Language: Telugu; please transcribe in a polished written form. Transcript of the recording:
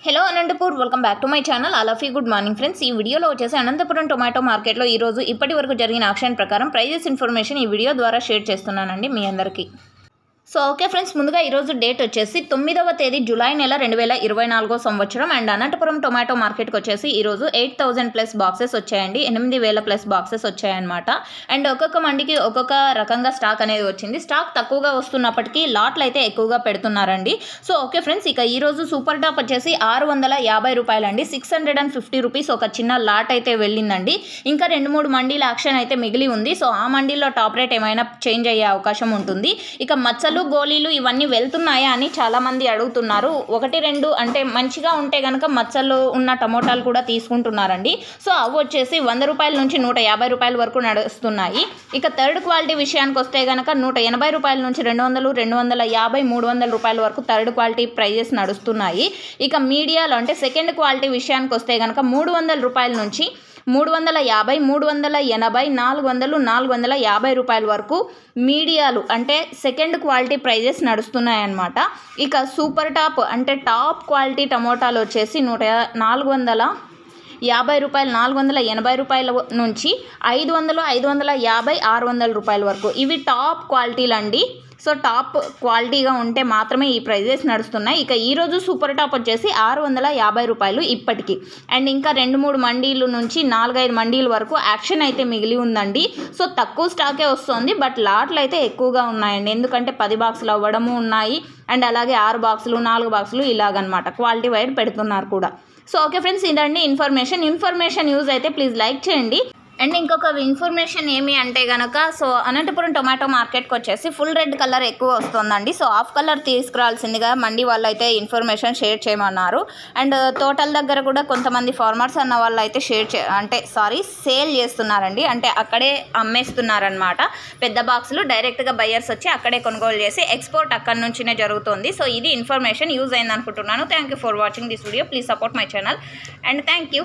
Hello Anantapur welcome back to my channel all of you good morning friends. ఈ వీడియోలో వచ్చేసి అనంతపురం టొమాటో మార్కెట్లో ఈ రోజు ఇప్పటి వరకు జరిగిన ఆక్షన్ ప్రకారం ప్రైజెస్ ఇన్ఫర్మేషన్ ఈ వీడియో ద్వారా షేర్ చేస్తున్నానండి మీ అందరికీ. సో ఓకే ఫ్రెండ్స్, ముందుగా ఈరోజు డేట్ వచ్చేసి 9వ తేదీ జూలై నెల 2024 సంవత్సరం. అండ్ అనంతపురం టొమాటో మార్కెట్కి వచ్చేసి ఈరోజు 8000 ప్లస్ బాక్సెస్ వచ్చాయండి, 8000 ప్లస్ బాక్సెస్ వచ్చాయన్నమాట. అండ్ ఒక్కొక్క మండికి ఒక్కొక్క రకంగా స్టాక్ అనేది వచ్చింది. స్టాక్ తక్కువగా వస్తున్నప్పటికీ లాట్లు అయితే ఎక్కువగా పెడుతున్నారండి. సో ఓకే ఫ్రెండ్స్, ఇక ఈరోజు సూపర్ టాప్ వచ్చేసి 650 రూపాయలండి, 650 రూపీస్ ఒక చిన్న లాట్ అయితే వెళ్ళిందండి. ఇంకా 2-3 మండీల యాక్షన్ అయితే మిగిలి ఉంది. సో ఆ మండీలో టాప్ రేట్ ఏమైనా చేంజ్ అయ్యే అవకాశం ఉంటుంది. ఇక మచ్చలు గోళీలు ఇవన్నీ వెళ్తున్నాయా అని చాలామంది అడుగుతున్నారు. 1-2 అంటే మంచిగా ఉంటే కనుక మచ్చలు ఉన్న టమోటాలు కూడా తీసుకుంటున్నారండి. సో అవి వచ్చేసి 100 రూపాయల నుంచి 150 రూపాయల వరకు నడుస్తున్నాయి. ఇక థర్డ్ క్వాలిటీ విషయానికి వస్తే కనుక 180 రూపాయల నుంచి 200, 250, 300 రూపాయల వరకు థర్డ్ క్వాలిటీ ప్రైజెస్ నడుస్తున్నాయి. ఇక మీడియాలో అంటే సెకండ్ క్వాలిటీ విషయానికి వస్తే కనుక 300 రూపాయల నుంచి 350, 380, 400, 450 రూపాయల వరకు మీడియాలు అంటే సెకండ్ క్వాలిటీ ప్రైజెస్ నడుస్తున్నాయన్నమాట. ఇక సూపర్ టాప్ అంటే టాప్ క్వాలిటీ టమోటాలు వచ్చేసి 450 రూపాయలు, 480 రూపాయల నుంచి 500, 550, 600 రూపాయల వరకు ఇవి టాప్ క్వాలిటీలు అండి. సో టాప్ క్వాలిటీగా ఉంటే మాత్రమే ఈ ప్రైజెస్ నడుస్తున్నాయి. ఇక ఈరోజు సూపర్ టాప్ వచ్చేసి 650 రూపాయలు ఇప్పటికీ. అండ్ ఇంకా 2-3 మండీలు నుంచి 4-5 మండీల వరకు యాక్షన్ అయితే మిగిలి ఉందండి. సో తక్కువ స్టాకే వస్తుంది, బట్ లాట్లు అయితే ఎక్కువగా ఉన్నాయండి. ఎందుకంటే 10 బాక్సులు అవ్వడము ఉన్నాయి, అండ్ అలాగే 6 బాక్సులు 4 బాక్సులు ఇలాగనమాట క్వాలిటీ వైడ్ పెడుతున్నారు కూడా. సో ఓకే ఫ్రెండ్స్, ఇదండి ఇన్ఫర్మేషన్ యూజ్ అయితే ప్లీజ్ లైక్ చేయండి. అండ్ ఇంకొక ఇన్ఫర్మేషన్ ఏమి అంటే కనుక, సో అనంతపురం టొమాటో మార్కెట్కి వచ్చేసి ఫుల్ రెడ్ కలర్ ఎక్కువ వస్తుందండి. సో ఆఫ్ కలర్ తీసుకురావాల్సిందిగా మండి వాళ్ళు అయితే ఇన్ఫర్మేషన్ షేర్ చేయమన్నారు. అండ్ తోటల దగ్గర కూడా కొంతమంది ఫార్మర్స్ అన్న వాళ్ళు అయితే సేల్ చేస్తున్నారండి. అంటే అక్కడే అమ్మేస్తున్నారనమాట. పెద్ద బాక్సులు డైరెక్ట్గా బయర్స్ వచ్చి అక్కడే కొనుగోలు చేసి ఎక్స్పోర్ట్ అక్కడి నుంచినే జరుగుతుంది. సో ఇది ఇన్ఫర్మేషన్ యూజ్ అయింది అనుకుంటున్నాను. Thank you for watching this video. Please support my channel and thank you.